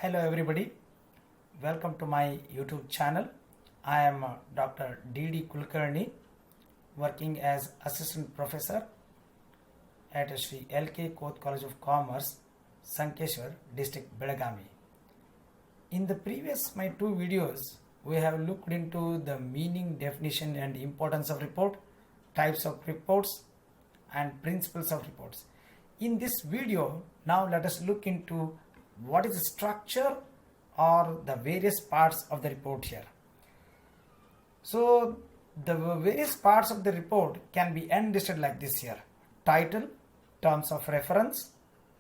Hello everybody, welcome to my YouTube channel. I am Dr. D.D. Kulkarni, working as Assistant Professor at Sri L.K. Koth College of Commerce, Sankeshwar, District, Belagavi. In the previous my two videos, we have looked into the meaning, definition and importance of report, types of reports and principles of reports. In this video, now let us look into what is the structure or the various parts of the report here. So the various parts of the report can be enlisted like this here: title, terms of reference,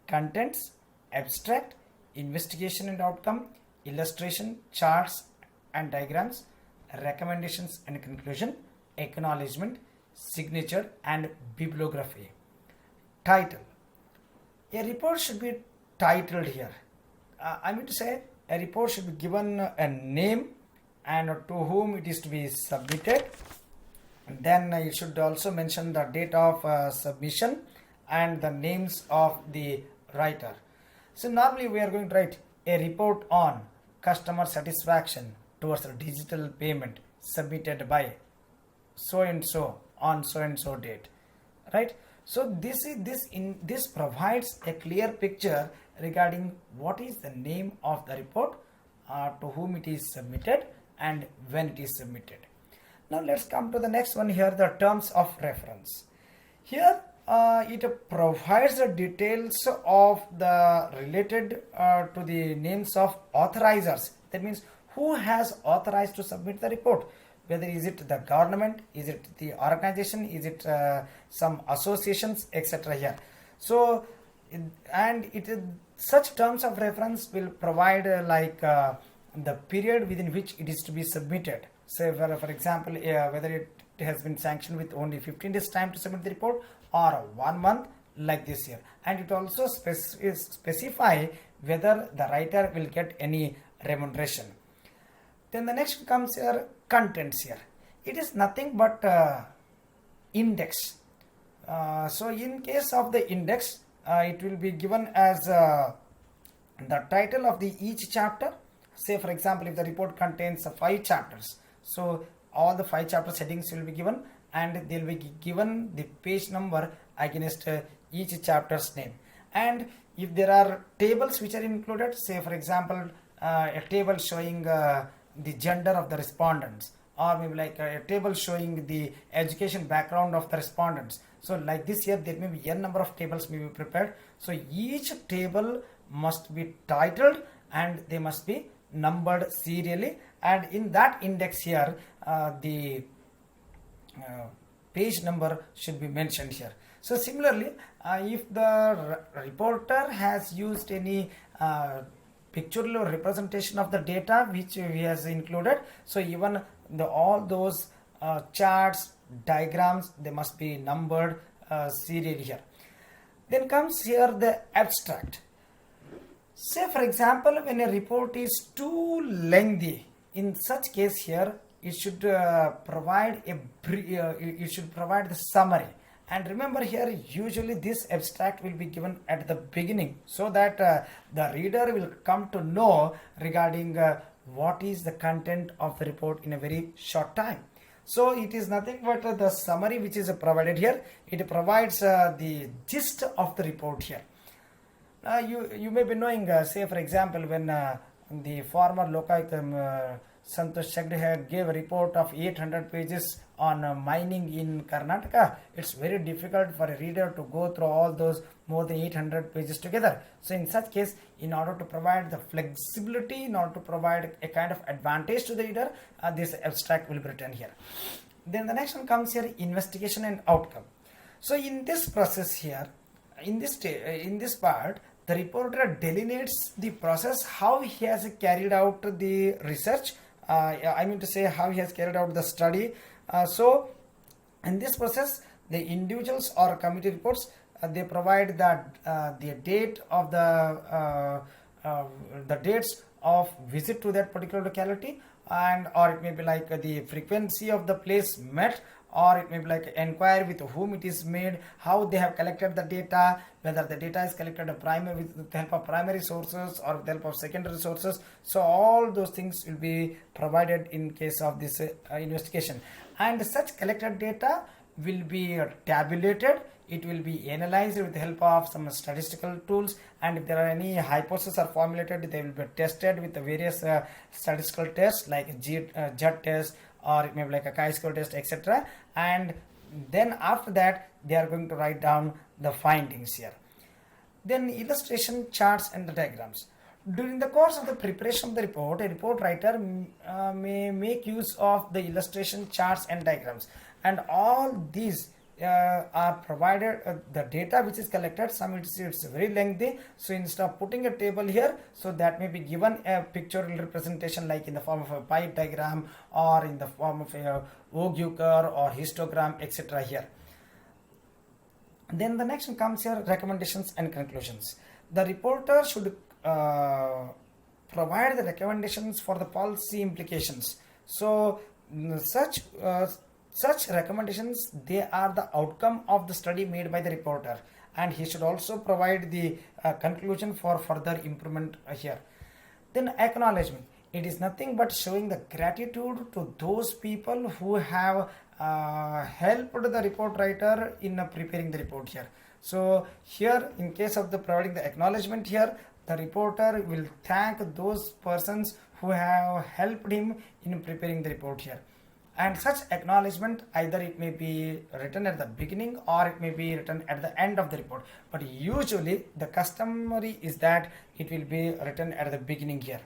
contents, abstract, investigation and outcome, illustration, charts and diagrams, recommendations and conclusion, acknowledgement, signature and bibliography. Title. A report should be titled here. I mean to say a report should be given a name and to whom it is to be submitted. And then it should also mention the date of submission and the names of the writer. So normally we are going to write a report on customer satisfaction towards the digital payment submitted by so and so on so and so date, right? So this provides a clear picture regarding what is the name of the report, to whom it is submitted and when it is submitted. Now let's come to the next one here, the terms of reference. Here it provides the details of the related to the names of authorizers. That means who has authorized to submit the report. Whether is it the government, is it the organization, is it some associations, etc. here. So, such terms of reference will provide the period within which it is to be submitted. Say for example, whether it has been sanctioned with only 15 days time to submit the report or 1 month like this here. And it also specify whether the writer will get any remuneration. Then the next comes here, contents here. It is nothing but index. So in case of the index, it will be given as the title of the each chapter. Say for example, if the report contains 5 chapters, so all the 5 chapters headings will be given and they will be given the page number against each chapter's name. And if there are tables which are included, say for example, a table showing the gender of the respondents, or maybe like a table showing the education background of the respondents. So like this here, there may be n number of tables may be prepared. So each table must be titled and they must be numbered serially, and in that index here the page number should be mentioned here. So similarly, if the reporter has used any pictorial representation of the data which he has included, so even all those charts, diagrams, they must be numbered serially here. Then comes here the abstract. Say for example, when a report is too lengthy, in such case here it should provide the summary. And remember here, usually this abstract will be given at the beginning so that the reader will come to know regarding what is the content of the report in a very short time. So it is nothing but the summary which is provided here. It provides the gist of the report here. You may be knowing, say for example, when the former Lokayukt Santosh Shegde gave a report of 800 pages on mining in Karnataka, it's very difficult for a reader to go through all those more than 800 pages together. So in such case, in order to provide the flexibility, in order to provide a kind of advantage to the reader, this abstract will be written here. Then the next one comes here, investigation and outcome. So in this process here, in this part, the reporter delineates the process, how he has carried out the research, I mean to say how he has carried out the study. So in this process, the individuals or committee reports, they provide the date of the dates of visit to that particular locality, and or it may be like the frequency of the place met, or it may be like inquire with whom it is made, how they have collected the data, whether the data is collected with the help of primary sources or with the help of secondary sources. So all those things will be provided in case of this investigation, and such collected data will be tabulated. It will be analyzed with the help of some statistical tools, and if there are any hypotheses are formulated, they will be tested with the various statistical tests like JUD test, or it may be like a chi-square test, etc. And then after that they are going to write down the findings here. Then illustration, charts and the diagrams. During the course of the preparation of the report, a report writer may make use of the illustration, charts and diagrams, and all these are provided. The data which is collected, it's very lengthy, so instead of putting a table here, so that may be given a pictorial representation like in the form of a pie diagram or in the form of a Vogt-Eucker or histogram, etc. here. Then the next one comes here, recommendations and conclusions. The reporter should provide the recommendations for the policy implications. So such recommendations, they are the outcome of the study made by the reporter, and he should also provide the conclusion for further improvement here. Then acknowledgement. It is nothing but showing the gratitude to those people who have helped the report writer in preparing the report here. So here, in case of the providing the acknowledgement here, the reporter will thank those persons who have helped him in preparing the report here. And such acknowledgement, either it may be written at the beginning or it may be written at the end of the report, but usually the customary is that it will be written at the beginning here.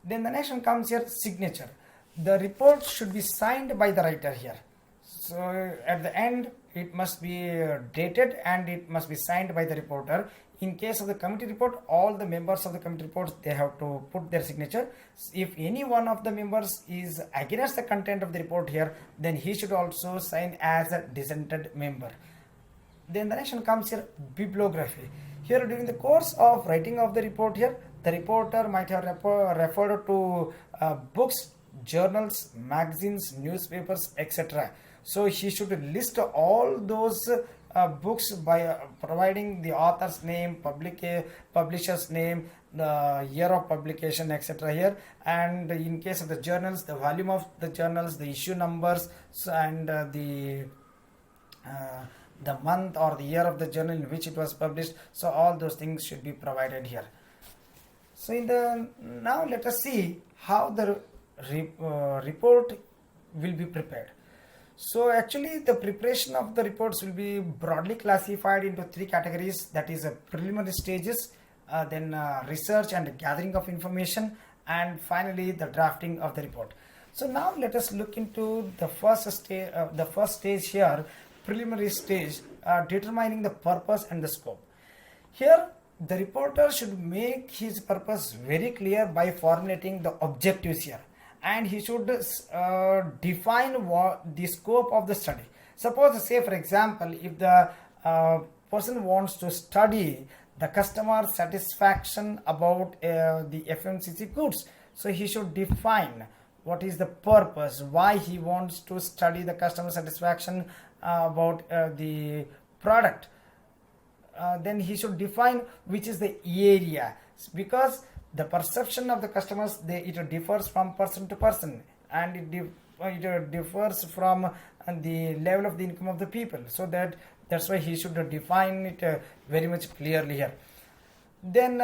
Then the next one comes here, signature. The report should be signed by the writer here. So at the end it must be dated and it must be signed by the reporter. In case of the committee report, all the members of the committee reports, they have to put their signature. If any one of the members is against the content of the report here, then he should also sign as a dissented member. Then the next one comes here, bibliography. Here, during the course of writing of the report here, the reporter might have referred to books, journals, magazines, newspapers, etc. So he should list all those books by providing the author's name, publisher's name, the year of publication, etc. here. And in case of the journals, the volume of the journals, the issue numbers, and the month or the year of the journal in which it was published. So all those things should be provided here. So now let us see how the report will be prepared. So actually the preparation of the reports will be broadly classified into three categories, that is preliminary stages, then research and gathering of information, and finally the drafting of the report. So now let us look into the first stage here, preliminary stage, determining the purpose and the scope. Here the reporter should make his purpose very clear by formulating the objectives here, and he should define what the scope of the study. Suppose, say for example, if the person wants to study the customer satisfaction about the FMCG goods, so he should define what is the purpose, why he wants to study the customer satisfaction about the product. Then he should define which is the area, because the perception of the customers, it differs from person to person, and it differs from the level of the income of the people. So that's why he should define it very much clearly here. Then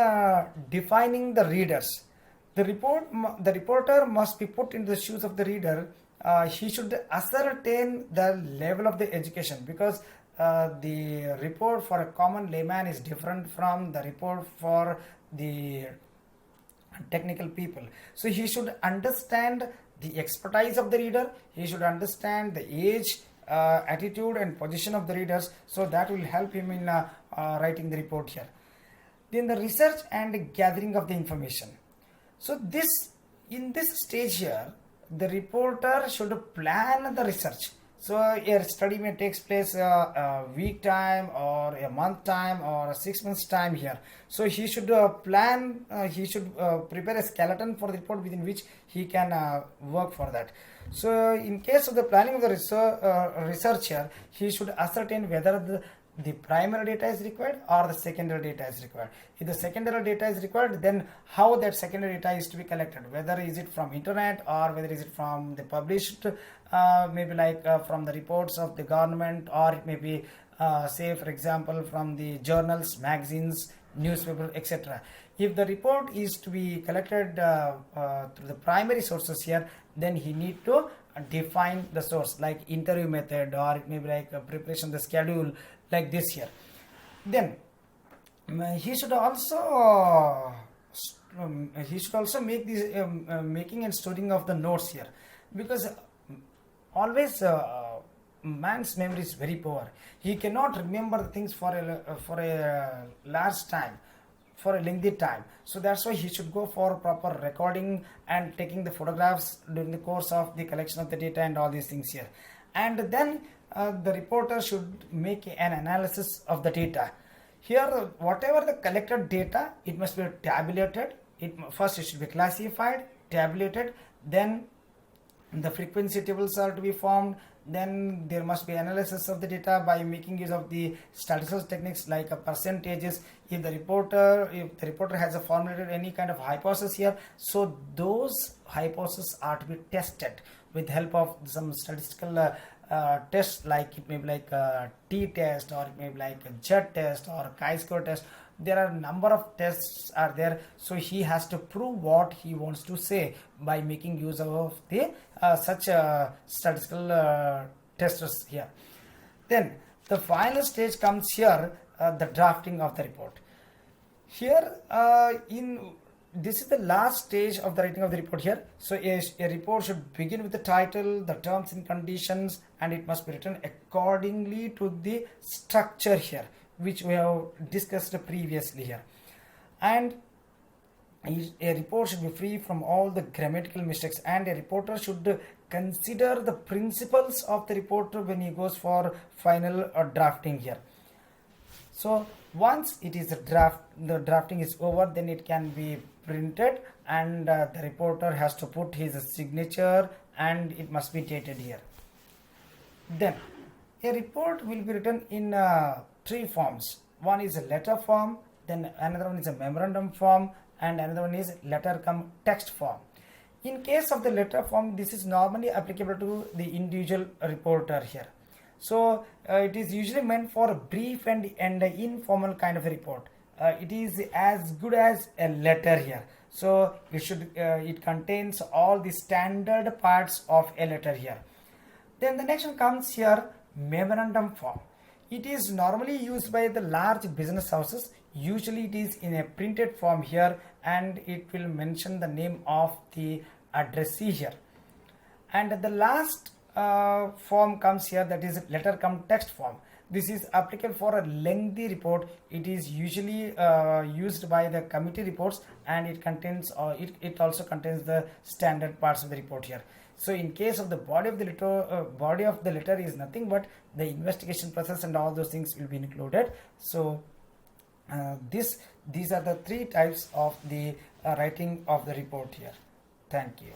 defining the readers. The reporter must be put into the shoes of the reader. He should ascertain the level of the education, because the report for a common layman is different from the report for the technical people. So he should understand the expertise of the reader, he should understand the age, attitude and position of the readers, so that will help him in writing the report here. Then the research and gathering of the information. So in this stage here, the reporter should plan the research, So a study may takes place a week time or a month time or a 6 months time here. So he should he should prepare a skeleton for the report within which he can work for that. So in case of the planning of the researcher, he should ascertain whether the primary data is required or the secondary data is required. If the secondary data is required, then how that secondary data is to be collected, whether is it from internet or whether is it from the published, maybe like from the reports of the government, or it may be say for example from the journals, magazines, newspaper, etc. If the report is to be collected through the primary sources here, then he need to define the source like interview method, or it may be like preparation the schedule like this here. Then he should also make this making and storing of the notes here, because always man's memory is very poor. He cannot remember things for a large time, for a lengthy time. So that's why he should go for proper recording and taking the photographs during the course of the collection of the data and all these things here. And then the reporter should make an analysis of the data. Here, whatever the collected data, it must be tabulated. First it should be classified, tabulated, then the frequency tables are to be formed. Then there must be analysis of the data by making use of the statistical techniques like percentages. If the reporter has formulated any kind of hypothesis here, so those hypotheses are to be tested with help of some statistical tests, like it may be like a t-test, or it may be like a z test or a chi-square test. There are a number of tests are there, so he has to prove what he wants to say by making use of the such testers here. Then the final stage comes here, the drafting of the report. Here this is the last stage of the writing of the report here. So a report should begin with the title, the terms and conditions, and it must be written accordingly to the structure here, which we have discussed previously here. And a report should be free from all the grammatical mistakes, and a reporter should consider the principles of the reporter when he goes for final drafting here. So once it is the drafting is over, then it can be printed, and the reporter has to put his signature, and it must be dated here. Then a report will be written in 3 forms. One is a letter form, then another one is a memorandum form, and another one is letter cum text form. In case of the letter form, this is normally applicable to the individual reporter here. So it is usually meant for a brief and informal kind of a report. It is as good as a letter here. So it contains all the standard parts of a letter here. Then the next one comes here, memorandum form. It is normally used by the large business houses. Usually it is in a printed form here, and it will mention the name of the addressee here. And the last form comes here, that is letter cum text form. This is applicable for a lengthy report. It is usually used by the committee reports, and it contains it also contains the standard parts of the report here. So in case of the body of the letter is nothing but the investigation process and all those things will be included. So these are the 3 types of the writing of the report here. Thank you.